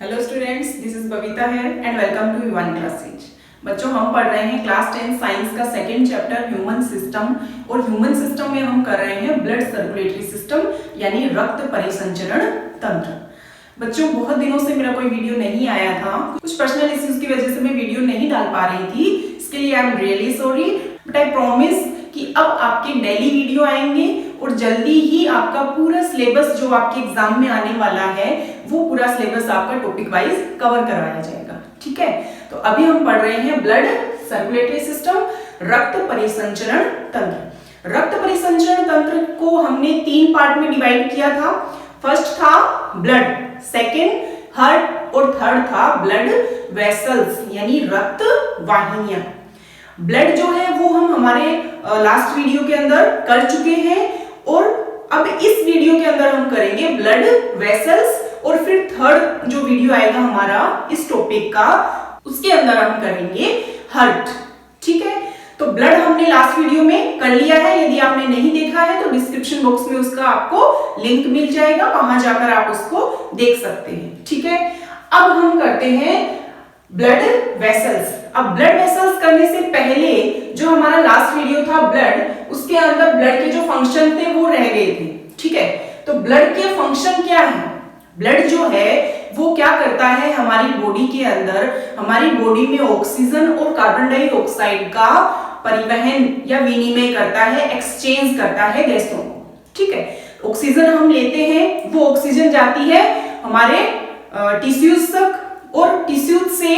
Hello students, this is Babita है and welcome to one classes. बच्चों, हम पढ़ रहे हैं क्लास 10 साइंस का सेकंड चैप्टर ह्यूमन सिस्टम। और ह्यूमन सिस्टम में हम कर रहे हैं ब्लड सर्कुलेटरी सिस्टम यानी रक्त परिसंचरण तंत्र। बच्चों, बहुत दिनों से मेरा कोई वीडियो नहीं आया था। कुछ पर्सनल इश्यूज की वजह से मैं वीडियो नहीं डाल पा रही थी। इसके लिए I am really sorry, but I promise कि अब आपके डेली वीडियो आएंगे और जल्दी ही आपका पूरा सिलेबस जो आपके एग्जाम में आने वाला है वो पूरा सिलेबस आपका टॉपिक वाइज कवर करवाया जाएगा। ठीक है, तो अभी हम पढ़ रहे हैं ब्लड सर्कुलेटरी सिस्टम, रक्त परिसंचरण तंत्र। रक्त परिसंचरण तंत्र को हमने 3 पार्ट में डिवाइड किया था। फर्स्ट था ब्लड, सेकेंड हार्ट और थर्ड था ब्लड वेसल्स यानी रक्त वाहिनियां। ब्लड जो है वो हम हमारे लास्ट वीडियो के अंदर कर चुके हैं और अब इस वीडियो के अंदर हम करेंगे ब्लड वेसल्स और फिर थर्ड जो वीडियो आएगा हमारा इस टॉपिक का उसके अंदर हम करेंगे हार्ट। ठीक है, तो ब्लड हमने लास्ट वीडियो में कर लिया है। यदि आपने नहीं देखा है तो डिस्क्रिप्शन बॉक्स में उसका आपको लिंक मिल जाएगा, वहां जाकर आप उसको देख सकते हैं। ठीक है, अब हम करते हैं ब्लड वेसल्स। अब ब्लड वेसल्स करने से पहले जो हमारा लास्ट वीडियो था ब्लड, उसके अंदर ब्लड के जो फंक्शन थे वो रह गए थे। ठीक है, तो ब्लड के फंक्शन क्या है? ब्लड जो है वो क्या करता है हमारी बॉडी के अंदर, हमारी बॉडी में ऑक्सीजन और कार्बन डाइऑक्साइड का परिवहन या विनिमय करता है, एक्सचेंज करता है गैसों को। ठीक है, ऑक्सीजन हम लेते हैं, वो ऑक्सीजन जाती है हमारे टिश्यूज तक और टिश्यूज से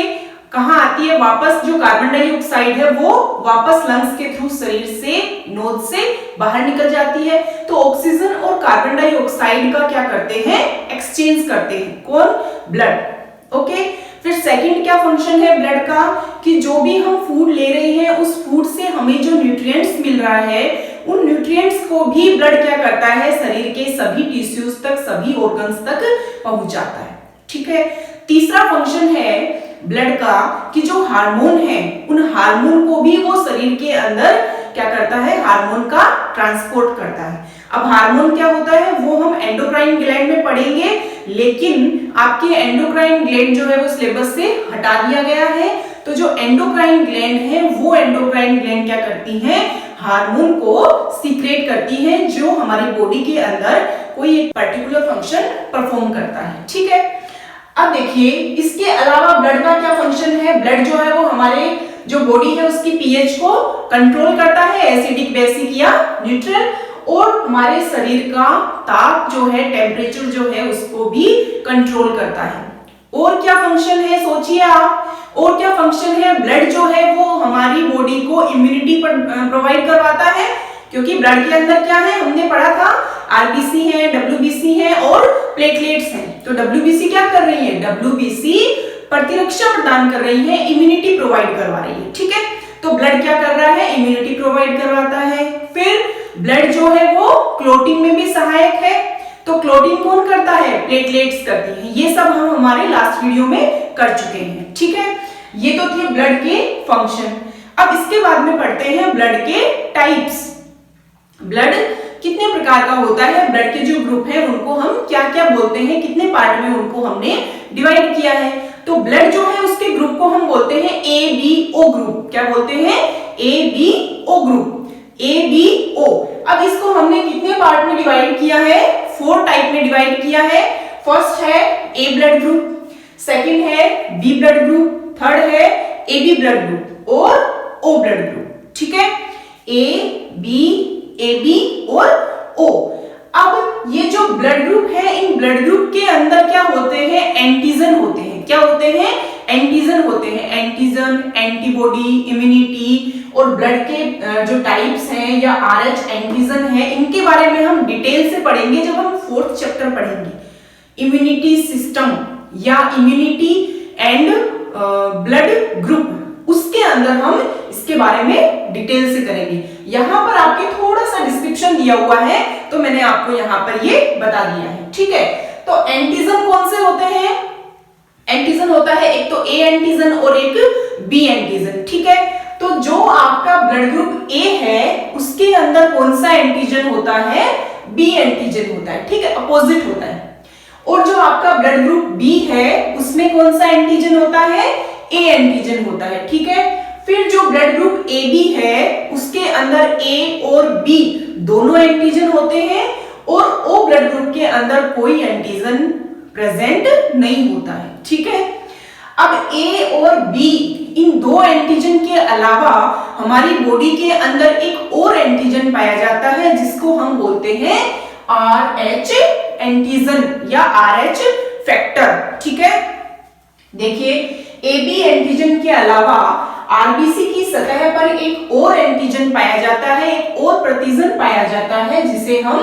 कहां आती है वापस, जो कार्बन डाइऑक्साइड है वो वापस लंग्स के थ्रू शरीर से नोज से बाहर निकल जाती है। तो ऑक्सीजन और कार्बन डाइऑक्साइड का क्या करते हैं, एक्सचेंज करते हैं। कौन? ब्लड। ओके, फिर सेकंड क्या फंक्शन है ब्लड का कि जो भी हम फूड ले रहे हैं उस फूड से हमें जो न्यूट्रिएंट्स मिल रहा है उन न्यूट्रिएंट्स को भी ब्लड क्या करता है, शरीर के सभी टिश्यूज तक, सभी ऑर्गन्स तक पहुंचाता है। ठीक है, तीसरा फंक्शन है ब्लड का कि जो हार्मोन है उन हार्मोन को भी वो शरीर के अंदर क्या करता है, हार्मोन का ट्रांसपोर्ट करता है। अब हार्मोन क्या होता है वो हम एंडोक्राइन ग्लैंड में पढ़ेंगे, लेकिन आपके एंडोक्राइन ग्लैंड जो है वो सिलेबस से हटा दिया गया है। तो जो एंडोक्राइन ग्लैंड है वो एंडोक्राइन ग्लैंड क्या करती है, हार्मोन को सीक्रेट करती है जो हमारी बॉडी के अंदर कोई एक पर्टिकुलर फंक्शन परफॉर्म करता है। ठीक है, अब देखिए इसके अलावा ब्लड का क्या फंक्शन है। ब्लड जो है वो हमारे जो बॉडी है उसकी पीएच को कंट्रोल करता है, एसिडिक, बेसिक या न्यूट्रल, और हमारे शरीर का ताप जो है, टेम्परेचर जो है उसको भी कंट्रोल करता है। और क्या फंक्शन है सोचिए आप, और क्या फंक्शन है? ब्लड जो है वो हमारी बॉडी को इम्यूनिटी प्रोवाइड करवाता है, क्योंकि ब्लड के अंदर क्या है हमने पढ़ा था, आरबीसी है, डब्ल्यूबीसी है और प्लेटलेट्स हैं। तो डब्ल्यूबीसी क्या कर रही है, डब्ल्यूबीसी प्रतिरक्षा प्रदान कर रही है, इम्यूनिटी प्रोवाइड करवा रही है। ठीक है, तो ब्लड क्या कर रहा है, इम्यूनिटी प्रोवाइड करवाता है। फिर ब्लड जो है वो क्लोटिंग में भी सहायक है। तो क्लोटिंग कौन करता है, प्लेटलेट्स करती है। ये सब हम हमारे लास्ट वीडियो में कर चुके हैं। ठीक है, ये तो थे ब्लड के फंक्शन। अब इसके बाद में पढ़ते हैं ब्लड के टाइप्स। ब्लड कितने प्रकार का होता है, ब्लड के जो ग्रुप है उनको हम क्या क्या बोलते हैं, कितने पार्ट में उनको हमने डिवाइड किया है। तो ब्लड जो है उसके ग्रुप को हम बोलते हैं ए बी ओ ग्रुप। क्या बोलते हैं, A B O group, A B O. अब इसको हमने कितने पार्ट में डिवाइड किया है, 4 टाइप में डिवाइड किया है। फर्स्ट है ए ब्लड ग्रुप, सेकंड है बी ब्लड ग्रुप, थर्ड है ए बी ब्लड ग्रुप और ओ ब्लड ग्रुप। ठीक है, ए बी, ए बी और ओ। अब ये जो ब्लड ग्रुप है, इन ब्लड ग्रुप के अंदर क्या होते हैं, एंटीजन होते हैं। क्या होते हैं, एंटीजन होते हैं। एंटीजन, एंटीबॉडी, इम्यूनिटी और ब्लड के जो टाइप्स हैं या आरएच एंटीजन है, इनके बारे में हम डिटेल से पढ़ेंगे जब हम 4th चैप्टर पढ़ेंगे, इम्यूनिटी सिस्टम या इम्यूनिटी एंड ब्लड ग्रुप। उसके अंदर हम इसके बारे में डिटेल से करेंगे। यहां पर आपके थोड़ा सा डिस्क्रिप्शन दिया हुआ है तो मैंने आपको यहां पर ये बता दिया है। ठीक है, तो एंटीजन कौन से होते हैं, एंटीजन होता है एक तो ए एंटीजन और एक बी एंटीजन। ठीक है, तो जो आपका ब्लड ग्रुप ए है उसके अंदर कौन सा एंटीजन होता है, बी एंटीजन होता है। ठीक है, अपोजिट होता है। और जो आपका ब्लड ग्रुप बी है उसमें कौन सा एंटीजन होता है, ए एंटीजन होता है, ठीक है। फिर जो ब्लड ग्रुप ए बी है उसके अंदर ए और बी दोनों एंटीजन होते हैं और ओ ब्लड ग्रुप के अंदर कोई एंटीजन प्रेजेंट नहीं होता है, ठीक है। अब ए और बी इन दो एंटीजन के अलावा हमारी बॉडी के अंदर एक और एंटीजन पाया जाता है जिसको हम बोलते हैं RH एंटीजन या RH फैक्टर, ठीक है। देखिए AB एंटीजन के अलावा आरबीसी की सतह पर एक और एंटीजन पाया जाता है, एक और प्रतिजन पाया जाता है जिसे हम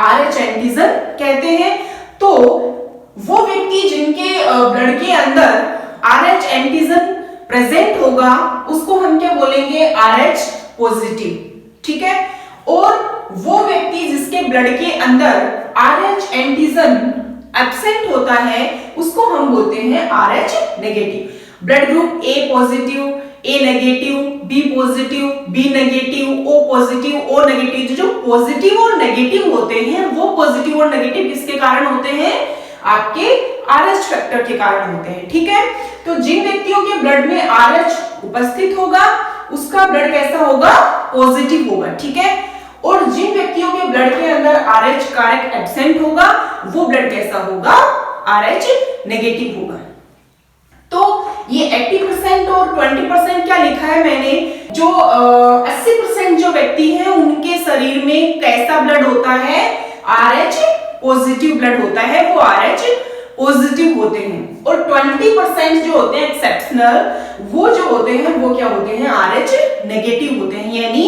RH एंटीजन कहते हैं। तो वो व्यक्ति जिनके ब्लड के अंदर RH एंटीजन प्रेजेंट होगा उसको हम क्या बोलेंगे, RH पॉजिटिव, ठीक है। और वो व्यक्ति जिसके ब्लड के अंदर RH एंटीजन एब्सेंट होता है उसको हम बोलते हैं RH negative. Blood group A positive, A negative, B positive, B negative, O positive, O negative. जो पॉजिटिव और नेगेटिव होते हैं वो पॉजिटिव और नेगेटिव किसके कारण होते हैं, आपके RH फैक्टर के कारण होते हैं, ठीक है। तो जिन व्यक्तियों के ब्लड में RH उपस्थित होगा उसका ब्लड कैसा होगा, पॉजिटिव होगा, ठीक है। और जिन व्यक्तियों के ब्लड के अंदर RH कारक एब्सेंट होगा वो ब्लड कैसा होगा, RH नेगेटिव होगा। तो ये 80% और 20% क्या लिखा है मैंने, जो 80% जो व्यक्ति हैं उनके शरीर में कैसा ब्लड होता है, RH पॉजिटिव ब्लड होता है, वो RH पॉजिटिव होते हैं। और 20% जो होते हैं एक्सेप्शनल, वो जो होते हैं वो क्या होते हैं, RH नेगेटिव होते हैं, यानी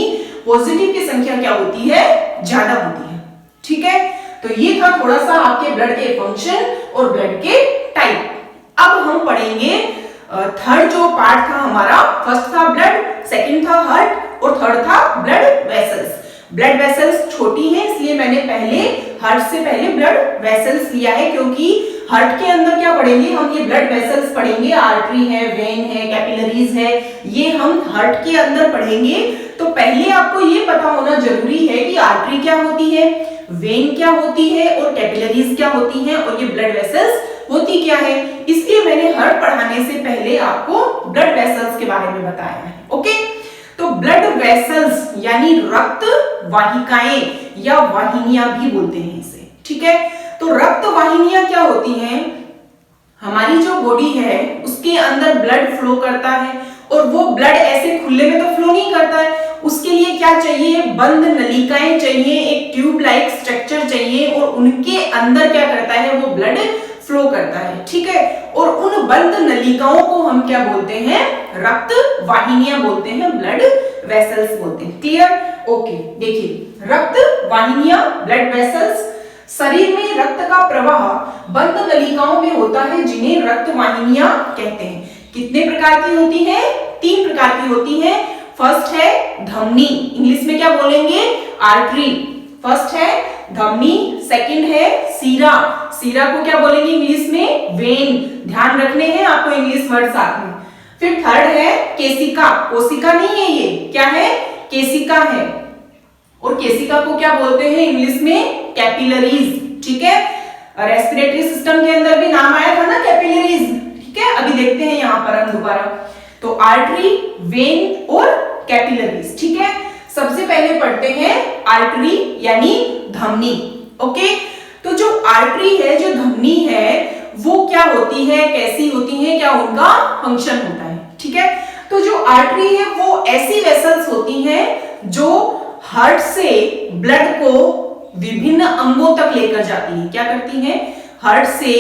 पॉजिटिव की संख्या क्या होती है, ज्यादा होती है, ठीक है। तो ये था थोड़ा सा आपके ब्लड के फंक्शन और ब्लड के टाइप। अब हम पढ़ेंगे थर्ड जो पार्ट था हमारा, फर्स्ट था ब्लड, सेकंड था हार्ट और थर्ड था ब्लड वेसल्स। ब्लड वेसल्स छोटी हैं इसलिए मैंने पहले हार्ट से पहले ब्लड वेसल्स लिया है, क्योंकि हार्ट के अंदर क्या पढ़ेंगे हम, ये ब्लड वेसल्स पढ़ेंगे, आर्टरी है, वेन है, कैपिलरीज है, ये हम हार्ट के अंदर पढ़ेंगे। तो पहले आपको ये पता होना जरूरी है कि आर्टरी क्या होती है, वेन क्या होती है और कैपिलरीज क्या होती हैं और ये ब्लड वेसल्स होती क्या है। इसलिए मैंने हार्ट पढ़ाने से पहले आपको ब्लड वेसल्स के बारे में बताया है, ओके। तो ब्लड वेसल्स यानी रक्त वाहिकाएं या वाहिनियां भी बोलते हैं इसे, ठीक है। तो रक्त वाहिनियां क्या होती हैं, हमारी जो बॉडी है उसके अंदर ब्लड फ्लो करता है और वो ब्लड ऐसे खुले में तो फ्लो नहीं करता है, उसके लिए क्या चाहिए, बंद नलिकाएं चाहिए, एक ट्यूब लाइक स्ट्रक्चर चाहिए और उनके अंदर क्या करता है, वो ब्लड फ्लो करता है, ठीक है। और उन बंद नलिकाओं को हम क्या बोलते हैं, रक्त वाहिनियां बोलते हैं, ब्लड वेसल्स बोलते हैं, क्लियर, ओके। देखिए रक्त वाहिनियां, ब्लड वेसल्स, शरीर में रक्त का प्रवाह बंद नलिकाओं में होता है जिन्हें रक्त वाहिनियां कहते हैं। कितने प्रकार की होती हैं, 3 प्रकार की होती हैं। फर्स्ट है धमनी, इंग्लिश में क्या बोलेंगे, आर्टरी, फर्स्ट है धमनी, सेकंड है सीरा, सीरा को क्या बोलेंगे इंग्लिश में, वेन, ध्यान रखने हैं आपको इंग्लिश वर्ड साथ में। फिर थर्ड है केशिका, कोशिका नहीं है ये, क्या है, केशिका है, और केशिका को क्या बोलते हैं इंग्लिश में, कैपिलरीज, ठीक है। रेस्पिरेटरी सिस्टम के अंदर भी नाम आया था ना कैपिलरीज, ठीक है। अभी देखते हैं यहां पर हम दोबारा, तो आर्टरी, वेन और कैपिलरीज, ठीक है। सबसे पहले पढ़ते हैं आर्टरी यानी धमनी, ओके। तो जो आर्टरी है, जो धमनी है, वो क्या होती है, कैसी होती है, क्या उनका फंक्शन होता है, ठीक है। तो जो आर्टरी है वो ऐसी वेसल्स होती हैं जो हार्ट से ब्लड को विभिन्न अंगों तक लेकर जाती है, क्या करती हैं, हार्ट से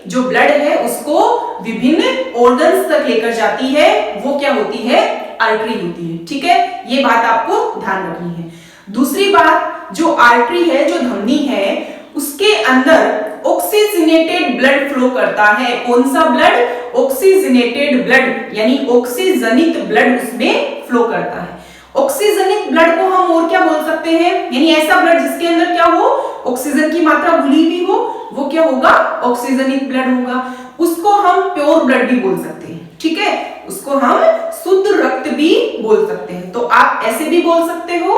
जो ब्लड है उसको विभिन्न ऑर्गन्स तक लेकर जाती है, वो क्या होती है, आर्टरी होती है, ठीक है। ये बात आपको ध्यान रखनी है। दूसरी बात, जो आर्टरी है, जो धमनी है, उसके अंदर ऑक्सीजनेटेड ब्लड फ्लो करता है। कौन सा ब्लड, ऑक्सीजनेटेड ब्लड, यानी ऑक्सीजनित ब्लड उसमें फ्लो करता है। ऑक्सीजनित ब्लड को हम और क्या बोल सकते हैं, यानी ऐसा ब्लड जिसके अंदर क्या हो, ऑक्सीजन की मात्रा भुली हुई हो, वो क्या होगा, ऑक्सीजनित ब्लड होगा। उसको हम प्योर ब्लड भी बोल सकते हैं, ठीक है, उसको हम शुद्ध रक्त भी बोल सकते हैं। तो आप ऐसे भी बोल सकते हो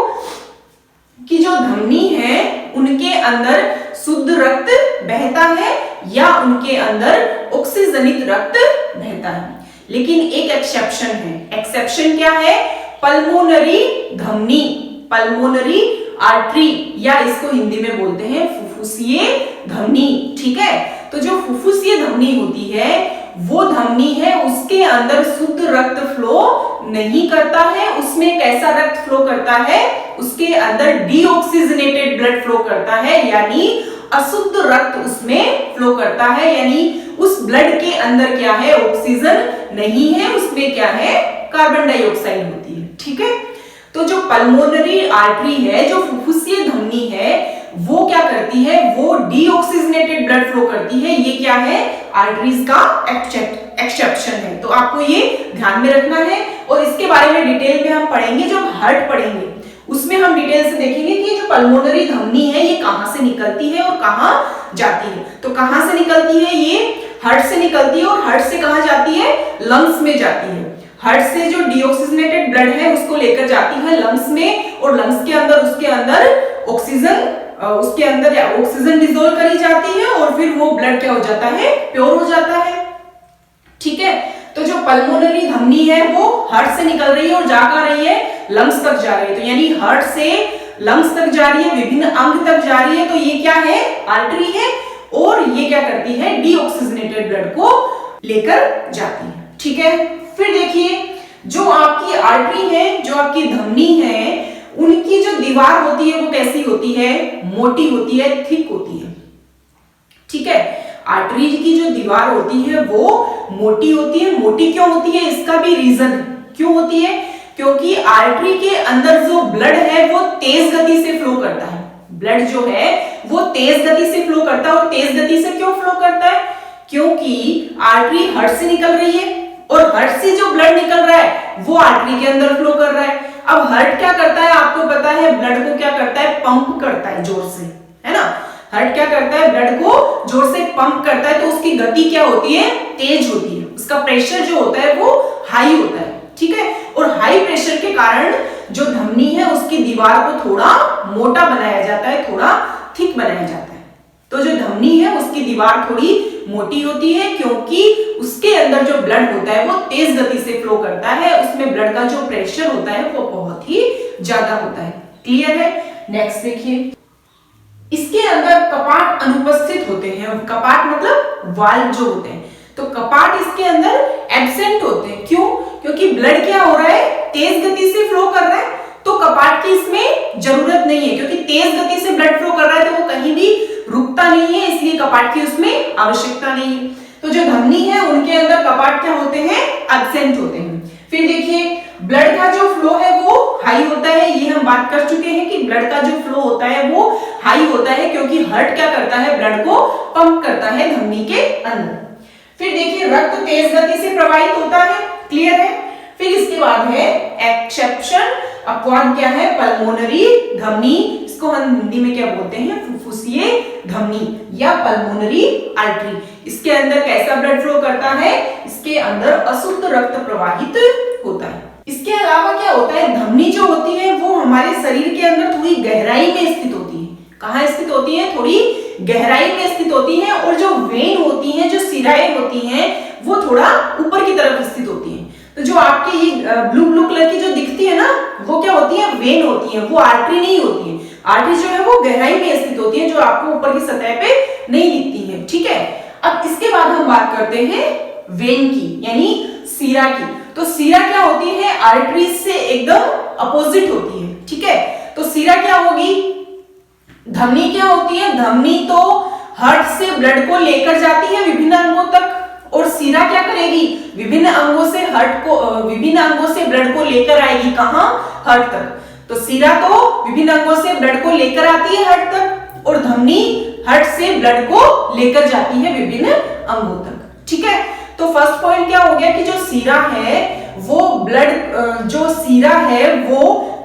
कि जो धमनी है उनके अंदर शुद्ध रक्त बहता है, या उनके अंदर ऑक्सीजनित रक्त बहता है। लेकिन एक एक्सेप्शन है। एक्सेप्शन क्या है? पल्मोनरी धमनी, पल्मोनरी आर्टरी, या इसको हिंदी में बोलते हैं फुफ्फुसीय धमनी। ठीक है, तो जो फुफ्फुसीय धमनी होती है वो धमनी है, उसके अंदर शुद्ध रक्त फ्लो नहीं करता है। उसमें कैसा रक्त फ्लो करता है? उसके अंदर डीऑक्सीजनेटेड ब्लड फ्लो करता है, यानी अशुद्ध रक्त उसमें फ्लो करता है। यानी उस ब्लड के अंदर क्या है? ऑक्सीजन नहीं है, उसमें क्या है? कार्बन डाइऑक्साइड होती है। ठीक है, तो जो पल्मोनरी आर्टरी है, जो फुफ्फुसीय धमनी है, वो क्या करती है? वो डीऑक्सीजनेटेड ब्लड फ्लो करती है। ये क्या है? आर्टरीज का एक्सेप्शन है। तो आपको ये ध्यान में रखना है, और इसके बारे में डिटेल में हम पढ़ेंगे जब हार्ट पढ़ेंगे, उसमें हम डिटेल से देखेंगे कि जो पल्मोनरी धमनी है ये कहां से निकलती है और कहां जाती है। तो कहां से निकलती है? ये हार्ट से निकलती है, और हार्ट से कहां जाती है? लंग्स में जाती है। हार्ट से जो डीऑक्सीजनेटेड ब्लड है उसको लेकर जाती है लंग्स में, और लंग्स के अंदर उसके अंदर ऑक्सीजन डिसॉल्व करी जाती है, और फिर वो ब्लड क्या हो जाता है? प्योर हो जाता है। ठीक है, तो जो पल्मोनरी धमनी है वो हार्ट से निकल रही है और जा कहां रही है? लंग्स तक जा रही है। तो यानी हार्ट से लंग्स तक जा रही है, विभिन्न अंग तक जा रही है। तो ये क्या है? आर्टरी है, और ये क्या करती है? डीऑक्सीजनेटेड ब्लड को लेकर जाती है। ठीक है, फिर देखिए जो आपकी आर्टरी है, जो आपकी धमनी है, उनकी जो दीवार होती है वो कैसी होती है? मोटी होती है, थिक होती है। ठीक है, आर्टरी की जो दीवार होती है वो मोटी होती है। मोटी क्यों होती है? इसका भी रीजन क्यों होती है? क्योंकि आर्टरी के अंदर जो ब्लड है वो तेज गति से फ्लो करता है। ब्लड जो है वो तेज गति से फ्लो करता है, और तेज गति से क्यों फ्लो करता है? क्योंकि आर्टरी हार्ट से निकल रही है, और हार्ट से जो ब्लड निकल रहा है वो आर्टरी के अंदर फ्लो कर रहा है। अब हार्ट क्या करता है? आपको पता है, ब्लड को क्या करता है? पंप करता है जोर से, है ना। हार्ट क्या करता है? ब्लड को जोर से पंप करता है, तो उसकी गति क्या होती है? तेज होती है। उसका प्रेशर जो होता है वो हाई होता है। ठीक है, और हाई प्रेशर के कारण जो धमनी है उसकी दीवार को थोड़ा मोटा बनाया जाता है, थोड़ा थिक बनाया जाता है। तो जो धमनी है उसकी दीवार थोड़ी मोटी होती है, क्योंकि उसके अंदर जो ब्लड होता है वो तेज गति से फ्लो करता है। उसमें ब्लड का जो प्रेशर होता है वो बहुत ही ज्यादा होता है। क्लियर है? नेक्स्ट देखिए, इसके अंदर कपाट अनुपस्थित होते हैं। कपाट मतलब वाल्व जो होते हैं, तो कपाट इसके अंदर एब्सेंट होते हैं। क्यों? क्योंकि ब्लड क्या हो रहा है? तेज गति से फ्लो कर रहा है, तो कपाट की इसमें जरूरत नहीं है, क्योंकि तेज गति से ब्लड फ्लो कर रहा है तो वो कहीं भी रुकता नहीं है, इसलिए कपाट की उसमें आवश्यकता नहीं है। तो जो धमनी है उनके अंदर कपाट क्या होते हैं? एब्सेंट होते हैं। फिर देखिए, ब्लड का जो फ्लो है वो हाई होता है। ये हम बात कर चुके हैं कि ब्लड का जो फ्लो होता है वो हाई होता है, क्योंकि हार्ट क्या करता है? ब्लड को पंप करता है धमनी के अंदर। फिर देखिए, रक्त तेज गति से प्रवाहित होता है। क्लियर है? फिर इसके बाद है एक्सेप्शन। अपवाद क्या है? पल्मोनरी धमनी, इसको हम हिंदी में क्या बोलते हैं? फुफ्फुसीय धमनी या पल्मोनरी आर्टरी। इसके अंदर कैसा ब्लड फ्लो करता है? इसके अंदर अशुद्ध रक्त प्रवाहित होता है। इसके अलावा क्या होता है? धमनी जो होती है वो हमारे शरीर के अंदर थोड़ी गहराई में स्थित होती है। कहाँ स्थित होती है? थोड़ी गहराई में स्थित होती है। और जो वेन होती है, जो सिराएं होती हैं, वो थोड़ा ऊपर की तरफ स्थित होती है। तो जो आपके ये ब्लू ब्लू कलर की जो दिखती है ना, वो क्या होती है? वेन होती है, वो आर्टरी नहीं होती है। आर्टरी जो है वो गहराई में स्थित होती है, जो आपको ऊपर की सतह पे नहीं दिखती है। ठीक है, अब इसके बाद हम बात करते हैं वेन की, यानी सीरा की। तो सीरा क्या होती है? आर्टरी से एकदम अपोजिट होती है। ठीक है, तो सीरा क्या होगी? धमनी क्या होती है? धमनी तो हार्ट से ब्लड को लेकर जाती है विभिन्न अंगों तक, और सीरा क्या करेगी? विभिन्न अंगों से ब्लड को लेकर आएगी। कहां? हार्ट तक। तो सीरा तो विभिन्न अंगों से ब्लड को लेकर आती है हार्ट तक, और धमनी हार्ट से ब्लड को लेकर जाती है विभिन्न अंगों तक। ठीक है, तो फर्स्ट पॉइंट क्या हो गया कि जो सीरा है वो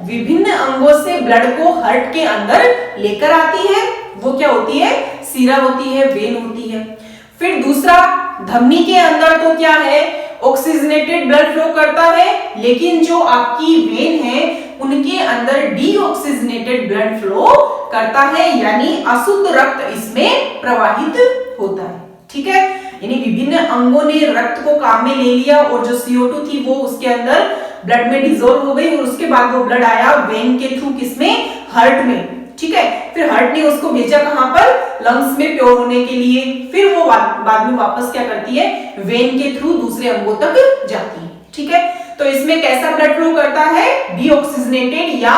विभिन्न अंगों से ब्लड को हार्ट के अंदर लेकर आती है। वो क्या होती है? सीरा होती है, वेन होती है। फिर दूसरा, धमनी के अंदर तो क्या है? ऑक्सीजनेटेड ब्लड फ्लो करता है, लेकिन जो आपकी वेन है उनके अंदर डीऑक्सीजनेटेड ब्लड फ्लो करता है, यानी अशुद्ध रक्त इसमें प्रवाहित होता है। ठीक है, यानी विभिन्न अंगों ने रक्त को काम में ले लिया और जो CO2 थी वो उसके अंदर ब्लड में डिसॉल्व हो गई और उसके बाद वो ब्लड आया वेन के थ्रू, किसमें, हार्ट में। ठीक है, फिर हार्ट ने उसको भेजा कहां पर, लंग्स में प्योर होने के लिए, फिर वो बाद में वापस क्या करती है, वेन के थ्रू दूसरे अंगों तक जाती है। ठीक है, तो इसमें कैसा ब्लड फ्लो करता है, डीऑक्सीजनेटेड या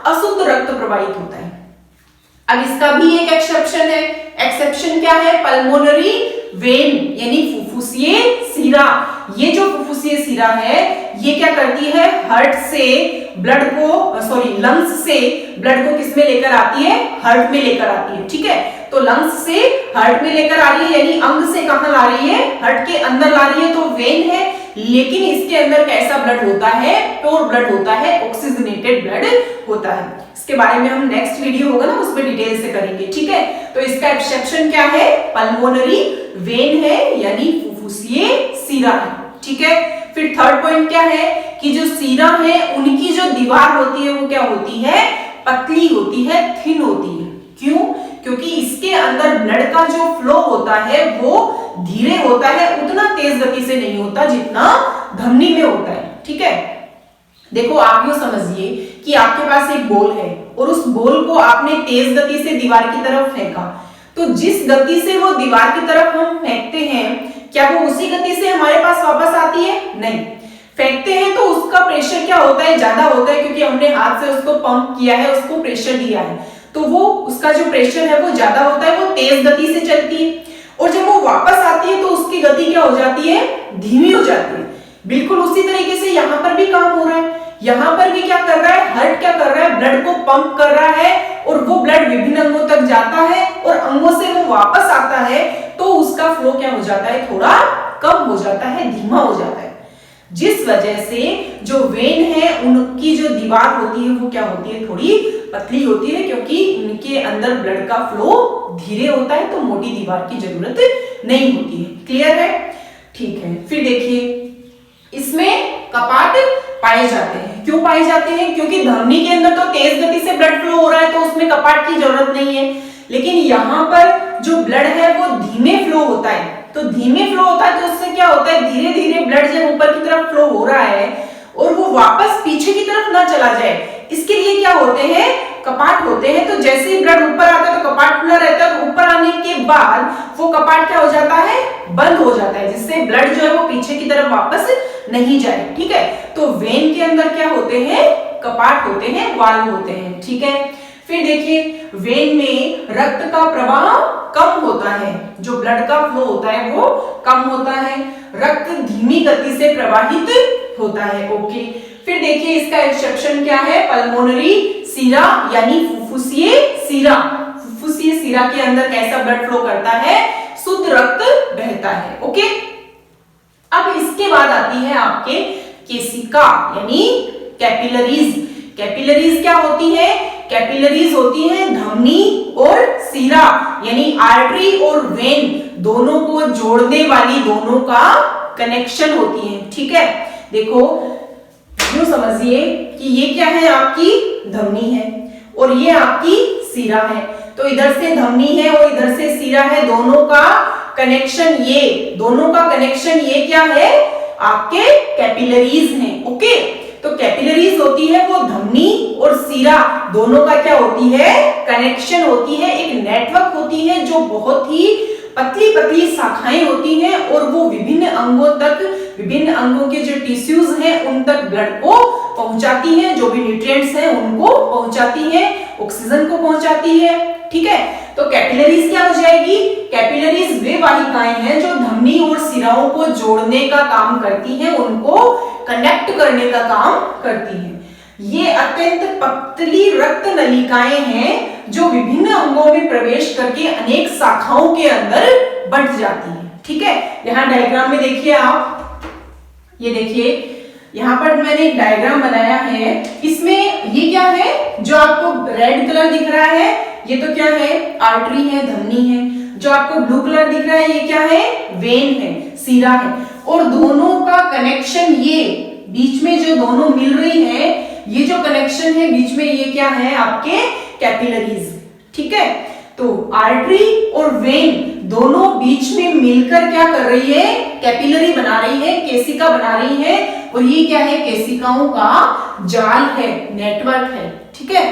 अशुद्ध रक्त प्रवाहित होता है। अब इसका भी एक एक्सेप्शन है। एक्सेप्शन क्या है, पल्मोनरी वेन यानी फुफ्फुसीय सिरा। ये जो फुफ्फुसीय सिरा है ये क्या करती है, हार्ट से ब्लड को लंग्स से ब्लड को किसमें लेकर आती है, हार्ट में लेकर आती है। ठीक है, तो लंग्स से हार्ट में लेकर आ रही है, यानी अंग से कहां ला रही है, हार्ट के अंदर ला रही है, तो वेन है, लेकिन इसके अंदर कैसा ब्लड होता है, प्योर ब्लड होता है, ऑक्सीजनेटेड ब्लड होता है। इसके बारे में हम नेक्स्ट वीडियो होगा ना उसमें डिटेल से करेंगे। ठीक है, तो इसका एक्सेप्शन क्या है, पल्मोनरी वेन है यानी फुफ्फुसीय सिरा है। ठीक है, फिर थर्ड पॉइंट क्या है कि जो सिरा है उनकी जो दीवार होती है वो क्या होती है, पतली होती है, थिन होती है। क्यों, क्योंकि इसके अंदर ब्लड का जो फ्लो होता है वो धीरे होता है, उतना तेज गति से नहीं होता जितना धमनी में होता है। ठीक है, देखो आप यूं समझिए कि आपके पास एक बॉल है और उस बॉल को आपने तेज गति से दीवार की तरफ फेंका, तो जिस गति से वो दीवार की तरफ हम फेंकते हैं क्या वो उसी गति से हमारे पास वापस आती है, नहीं। फेंकते हैं तो उसका प्रेशर क्या होता है, ज्यादा होता है, क्योंकि हमने हाथ से उसको पंप किया है, उसको प्रेशर दिया है, तो वो उसका जो प्रेशर है वो ज्यादा होता है, वो तेज गति से चलती है। और जब वो वापस आती है तो उसकी गति क्या हो जाती है, धीमी हो जाती है। बिल्कुल उसी तरीके से यहाँ पर भी काम हो रहा है। यहाँ पर भी क्या कर रहा है, हार्ट क्या कर रहा है, ब्लड को पंप कर रहा है और वो ब्लड विभिन्न अंगों तक जाता है और अंगों से वो वापस आता है, तो उसका फ्लो क्या हो जाता है, थोड़ा कम हो जाता है, धीमा हो जाता है। जिस वजह से जो वेन है उनकी जो दीवार होती है वो क्या होती है, थोड़ी पतली होती है, क्योंकि इनके अंदर ब्लड का फ्लो धीरे होता है, तो मोटी दीवार की जरूरत नहीं होती है। क्लियर है, ठीक है। फिर देखिए इसमें कपाट पाए जाते हैं। क्यों पाए जाते हैं, क्योंकि धमनी के अंदर तो तेज गति से ब्लड फ्लो हो रहा है तो उसमें कपाट की जरूरत नहीं है, लेकिन यहाँ पर जो ब्लड है वो धीमे फ्लो होता है। तो धीमे फ्लो होता है तो उससे क्या होता है, धीरे धीरे ब्लड जब ऊपर की तरफ फ्लो हो रहा है और वो वापस पीछे की तरफ ना चला जाए, इसके लिए क्या होते हैं, कपाट होते हैं। तो जैसे ही ब्लड ऊपर आता है तो कपाट खुला रहता है, ऊपर आने के बाद वो कपाट क्या हो जाता है, बंद हो जाता है, जिससे ब्लड जो है वो पीछे की तरफ वापस नहीं जाए। ठीक है, तो वेन के अंदर क्या होते हैं, कपाट होते हैं, वाल्व होते हैं। ठीक है, फिर देखिए वेन में रक्त का प्रवाह कम होता है, जो ब्लड का फ्लो होता है वो कम होता है, रक्त धीमी गति से प्रवाहित होता है। ओके, फिर देखिए इसका एक्सेप्शन क्या है, पल्मोनरी सिरा यानी फुफ्फुसीय सिरा। फुफ्फुसीय सिरा के अंदर कैसा ब्लड फ्लो करता है, शुद्ध रक्त बहता है। ओके, अब इसके बाद आती है आपके केशिका यानी कैपिलरीज। कैपिलरीज क्या होती है, कैपिलरीज होती है धमनी और सिरा यानी आर्टरी और वेन दोनों को जोड़ने वाली, दोनों का कनेक्शन होती है। ठीक है, देखो यूं समझिए कि ये क्या है, आपकी धमनी है और ये आपकी सिरा है। तो इधर से धमनी है और इधर से सिरा है, दोनों का कनेक्शन, ये दोनों का कनेक्शन ये क्या है, आपके कैपिलरीज हैं। ओके, तो कैपिलरीज होती है वो धमनी और सिरा दोनों का क्या होती है, कनेक्शन होती है, एक नेटवर्क होती है जो बहुत ही पतली पतली शाखाएं होती हैं और वो विभिन्न अंगों तक, विभिन्न अंगों के जो टिश्यूज हैं उन तक ब्लड को पहुंचाती हैं, जो भी न्यूट्रिएंट्स हैं उनको पहुंचाती हैं, ऑक्सीजन को पहुंचाती है। ठीक है, तो कैपिलरीज क्या हो जाएगी, कैपिलरीज वे वाहिकाएं हैं जो धमनी और सिराओं को जोड़ने का काम करती हैं, उनको कनेक्ट करने का काम करती हैं। ये अत्यंत पतली रक्त नलिकाएं हैं जो विभिन्न अंगों में प्रवेश करके अनेक शाखाओं के अंदर बढ़ जाती हैं। ठीक है, यहाँ डायग्राम में देखिए आप, ये देखिए यहाँ पर मैंने एक डायग्राम बनाया है, इसमें ये क्या है, जो आपको रेड कलर दिख रहा है ये तो क्या है, आर्टरी है, धमनी है। जो आपको ब्लू कलर दिख रहा है ये क्या है, वेन है, सिरा है। और दोनों का कनेक्शन, ये बीच में जो दोनों मिल रही है, ये जो कनेक्शन है बीच में, ये क्या है, आपके कैपिलरीज। ठीक है, तो आर्टरी और वेन दोनों बीच में मिलकर क्या कर रही है, कैपिलरी बना रही है, केशिका बना रही है। और ये क्या है, केशिकाओं का जाल है, नेटवर्क है। ठीक है,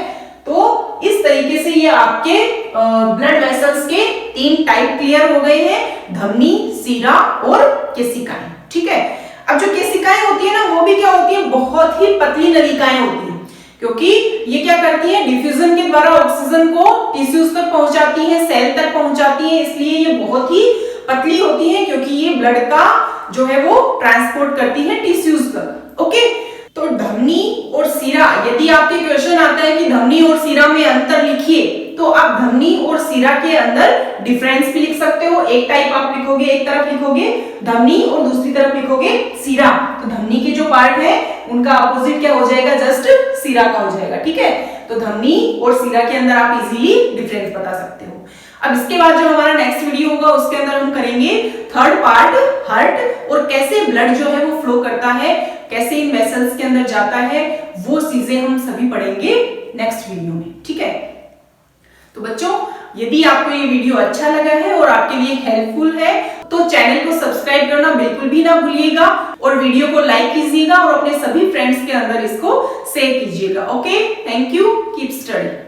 तो इस तरीके से ये आपके ब्लड वेसल्स के 3 टाइप क्लियर हो गए हैं, धमनी, सीरा और केशिकाएं। ठीक है, अब जो केशिकाएं होती है ना, वो भी क्या होती है, बहुत ही पतली नलिकाएं होती है, क्योंकि ये क्या करती है, डिफ्यूजन के द्वारा ऑक्सीजन को टिश्यूज तक पहुंचाती है, सेल तक पहुंचाती है, इसलिए ये बहुत ही पतली होती है, क्योंकि ये ब्लड का जो है वो ट्रांसपोर्ट करती है टिश्यूज तक। ओके, तो धमनी और सीरा, यदि आपके क्वेश्चन आता है कि धमनी और सीरा में अंतर लिखिए, तो आप धमनी और सीरा के अंदर डिफरेंस भी लिख सकते हो। एक टाइप आप लिखोगे, एक तरफ लिखोगे धमनी और दूसरी तरफ लिखोगे सीरा। तो धमनी के जो पार्ट है उनका अपोजिट क्या हो जाएगा, जस्ट सीरा का हो जाएगा। ठीक है, तो धमनी और सीरा के अंदर आप इजीली डिफरेंस बता सकते हो। अब इसके बाद जो हमारा नेक्स्ट वीडियो होगा उसके अंदर हम करेंगे थर्ड पार्ट, हार्ट, और कैसे ब्लड जो है वो फ्लो करता है, कैसे इन वेसल्स के अंदर जाता है, वो चीजें हम सभी पढ़ेंगे नेक्स्ट वीडियो में। ठीक है, तो बच्चों यदि आपको ये वीडियो अच्छा लगा है और आपके लिए हेल्पफुल है तो चैनल को सब्सक्राइब करना बिल्कुल भी ना भूलिएगा, और वीडियो को लाइक कीजिएगा और अपने सभी फ्रेंड्स के अंदर इसको शेयर कीजिएगा। Okay, thank you, keep study.